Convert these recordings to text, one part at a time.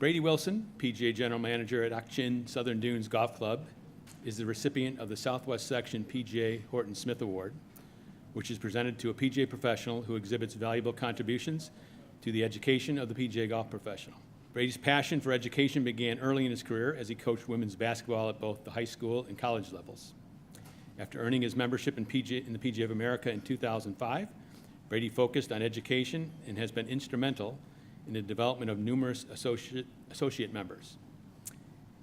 Brady Wilson, PGA General Manager at Ak-Chin Southern Dunes Golf Club, is the recipient of the Southwest Section PGA Horton Smith Award, which is presented to a PGA professional who exhibits valuable contributions to the education of the PGA golf professional. Brady's passion for education began early in his career as he coached women's basketball at both the high school and college levels. After earning his membership in the PGA of America in 2005, Brady focused on education and has been instrumental in the development of numerous associate members.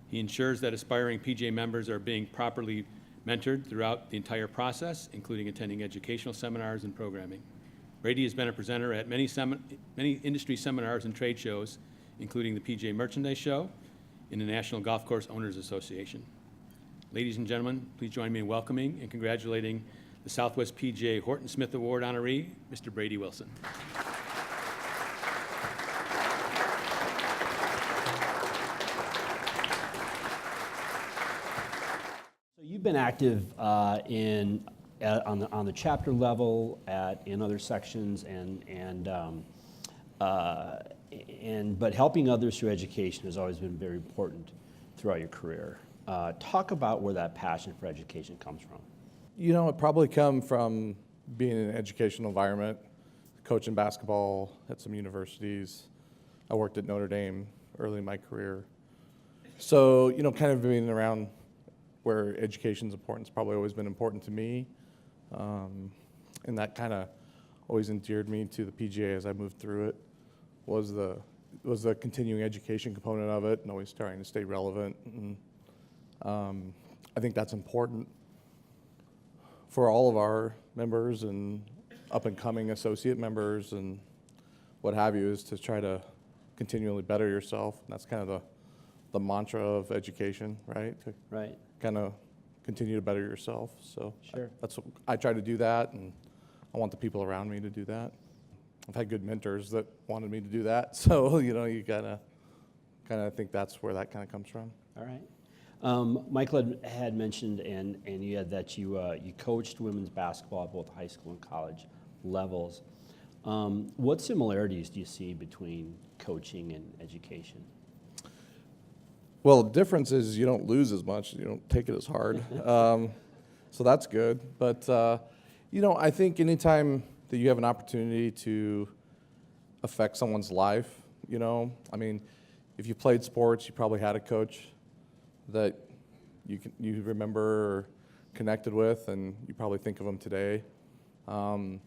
He ensures that aspiring PGA members are being properly mentored throughout the entire process, including attending educational seminars and programming. Brady has been a presenter at many industry seminars and trade shows, including the PGA Merchandise Show and the National Golf Course Owners Association. Ladies and gentlemen, please join me in welcoming and congratulating the Southwest PGA Horton Smith Award honoree, Mr. Brady Wilson. You've been active on the chapter level in other sections but helping others through education has always been very important throughout your career. Talk about where that passion for education comes from. You know, it probably come from being in an educational environment, coaching basketball at some universities. I worked at Notre Dame early in my career. So, you know, kind of being around where education's important has probably always been important to me. And that kind of always endeared me to the PGA as I moved through it, was the continuing education component of it and always trying to stay relevant. And, I think that's important for all of our members and up-and-coming associate members and what have you, is to try to continually better yourself. And that's kind of the mantra of education, right? Right. Kind of continue to better yourself. So sure. I try to do that, and I want the people around me to do that. I've had good mentors that wanted me to do that. So, you know, you gotta kind of think that's where that kind of comes from. All right. Michael had mentioned, and you had that you coached women's basketball at both high school and college levels. What similarities do you see between coaching and education? Well, the difference is you don't lose as much. You don't take it as hard. So that's good. But, you know, I think anytime that you have an opportunity to affect someone's life, you know, I mean, if you played sports, you probably had a coach that you remember or connected with, and you probably think of them today. So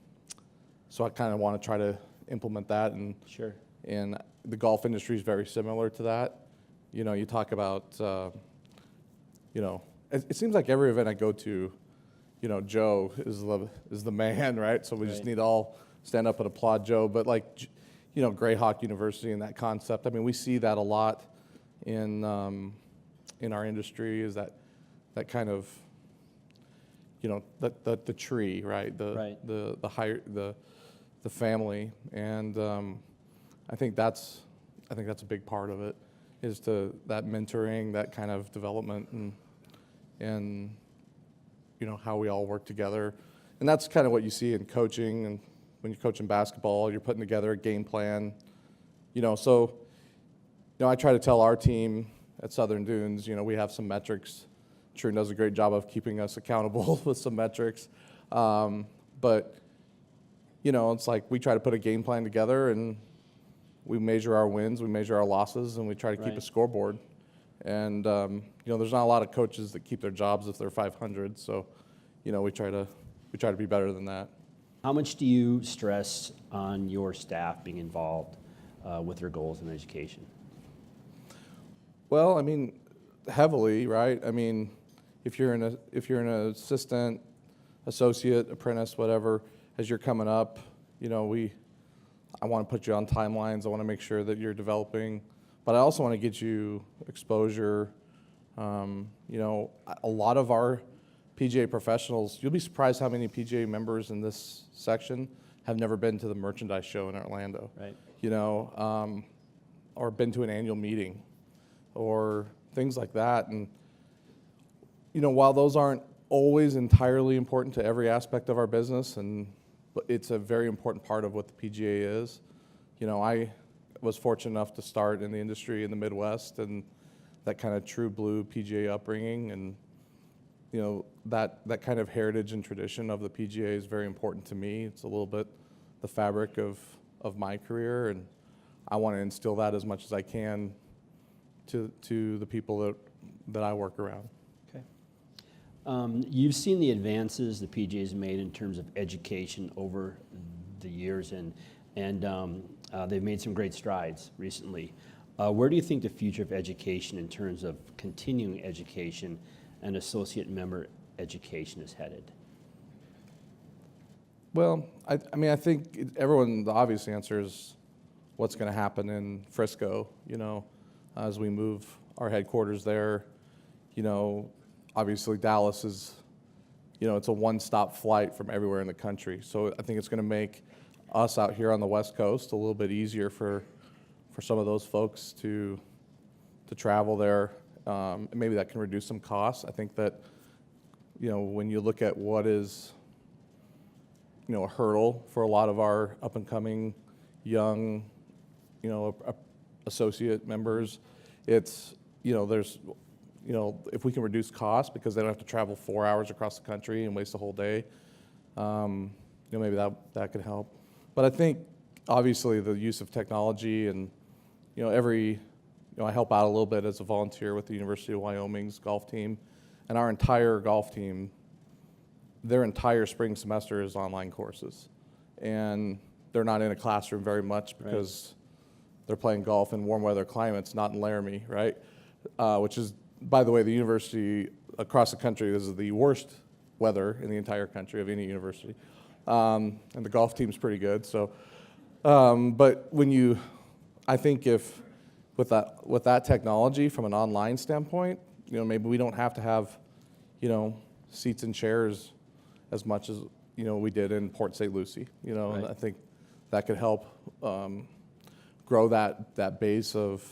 I kind of want to try to implement that. And, sure. And the golf industry is very similar to that. You know, you talk about, you know, it seems like every event I go to, you know, Joe is the man, right? So we just need to all stand up and applaud Joe. But like, you know, Greyhawk University and that concept, I mean, we see that a lot in our industry, is that kind of, you know, the tree, right? The family. And I think that's a big part of it, is to that mentoring, that kind of development, and you know, how we all work together. And that's kind of what you see in coaching. And when you're coaching basketball, you're putting together a game plan, you know. So, you know, I try to tell our team at Southern Dunes, you know, we have some metrics. True does a great job of keeping us accountable with some metrics. But, you know, it's like we try to put a game plan together, and we measure our wins, we measure our losses, and we try to keep a scoreboard. And, you know, there's not a lot of coaches that keep their jobs if they're 500. So, you know, we try to be better than that. How much do you stress on your staff being involved with their goals in education? Well, I mean, heavily, right? I mean, if you're an assistant, associate, apprentice, whatever, as you're coming up, you know, I want to put you on timelines. I want to make sure that you're developing, but I also want to get you exposure. You know, a lot of our PGA professionals, you'll be surprised how many PGA members in this section have never been to the merchandise show in Orlando. Right. You know, or been to an annual meeting, or things like that. And, you know, while those aren't always entirely important to every aspect of our business, and it's a very important part of what the PGA is, you know, was fortunate enough to start in the industry in the Midwest and that kind of true blue PGA upbringing, and you know, that kind of heritage and tradition of the PGA is very important to me. It's a little bit the fabric of my career, and I want to instill that as much as I can to the people that I work around. Okay. You've seen the advances the PGA's made in terms of education over the years, and they've made some great strides recently. Where do you think the future of education in terms of continuing education and associate member education is headed? Well, I mean, I think the obvious answer is what's going to happen in Frisco, you know, as we move our headquarters there. You know, obviously Dallas is, you know, it's a one-stop flight from everywhere in the country. So I think it's going to make us out here on the West Coast a little bit easier for some of those folks to travel there. Maybe that can reduce some costs. I think that, you know, when you look at what is, you know, a hurdle for a lot of our up-and-coming young, you know, associate members, it's, you know, there's, you know, if we can reduce costs because they don't have to travel 4 hours across the country and waste a whole day, you know, maybe that could help. But I think, obviously, the use of technology and, you know, I help out a little bit as a volunteer with the University of Wyoming's golf team, and our entire golf team, their entire spring semester is online courses, and they're not in a classroom very much because they're playing golf in warm weather climates, not in Laramie, right? Which is, by the way, the university across the country, this is the worst weather in the entire country of any university, and the golf team's pretty good. So, but I think if with that technology from an online standpoint, you know, maybe we don't have to have, you know, seats and chairs as much as, you know, we did in Port St. Lucie, you know, and I think that could help grow that base of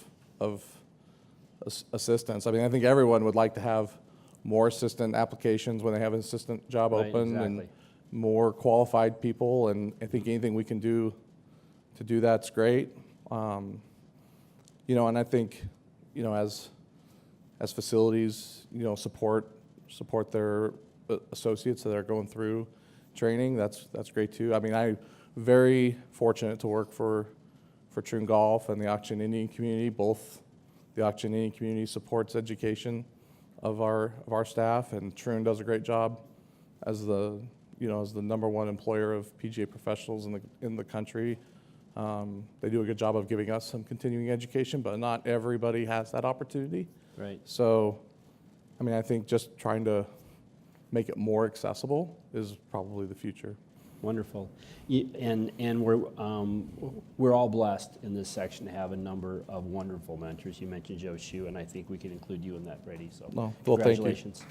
assistants. I mean, I think everyone would like to have more assistant applications when they have an assistant job open, and more qualified people, and I think anything we can do to do that's great. You know, and I think, you know, as facilities, you know, support their associates that are going through training, that's great too. I mean, I'm very fortunate to work for Troon Golf and the Auction Indian community. Both the Auction Indian community supports education of our staff, and Troon does a great job as the number one employer of PGA professionals in the country. They do a good job of giving us some continuing education, but not everybody has that opportunity. Right. So, I mean, I think just trying to make it more accessible is probably the future. Wonderful. And we're all blessed in this section to have a number of wonderful mentors. You mentioned Joe Shue, and I think we can include you in that, Brady. So Well, thank you. congratulations.